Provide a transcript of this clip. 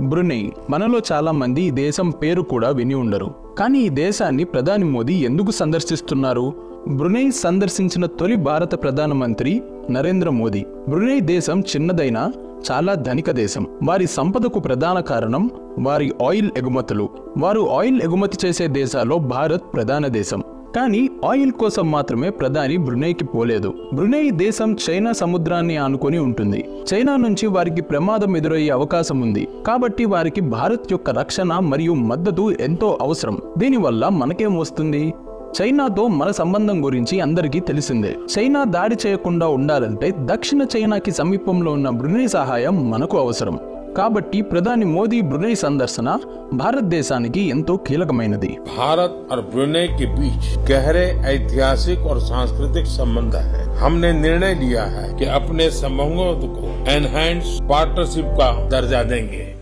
బ్రునెై. మనలో చాలా మంది ఈ దేశం పేరు కూడా విని ఉండరు. కానీ ఈ దేశాన్ని ప్రధాని మోదీ ఎందుకు సందర్శిస్తున్నారు? బ్రునెై సందర్శించిన తొలి భారత ప్రధానమంత్రి నరేంద్ర మోదీ. బ్రునెై దేశం చిన్నదైనా చాలా ధనిక దేశం. వారి సంపదకు ప్రధాన కారణం వారి ఆయిల్ ఎగుమతులు. వారు ఆయిల్ ఎగుమతి చేసే దేశాల్లో భారత్ ప్రధాన దేశం. కానీ ఆయిల్ కోసం మాత్రమే ప్రధాని బ్రునెైకి పోలేదు. బ్రునెై దేశం చైనా సముద్రాన్ని ఆనుకొని ఉంటుంది. చైనా నుంచి వారికి ప్రమాదం ఎదురయ్యే అవకాశం ఉంది. కాబట్టి వారికి భారత్ యొక్క రక్షణ మరియు మద్దతు ఎంతో అవసరం. దీనివల్ల మనకేం వస్తుంది? చైనాతో మన సంబంధం గురించి అందరికీ తెలిసిందే. చైనా దాడి చేయకుండా ఉండాలంటే దక్షిణ చైనాకి సమీపంలో ఉన్న బ్రునెై సహాయం మనకు అవసరం. కాబట్టి ప్రధాని మోదీ బ్రునెై సందర్శన భారతదేశానికి ఎంతో కీలకమైనది. भारत और ब्रुनेई के बीच गहरे ऐतिहासिक और सांस्कृतिक संबंध है। हमने निर्णय लिया है कि अपने संबंधों को एनहांस पार्टनरशिप का दर्जा देंगे।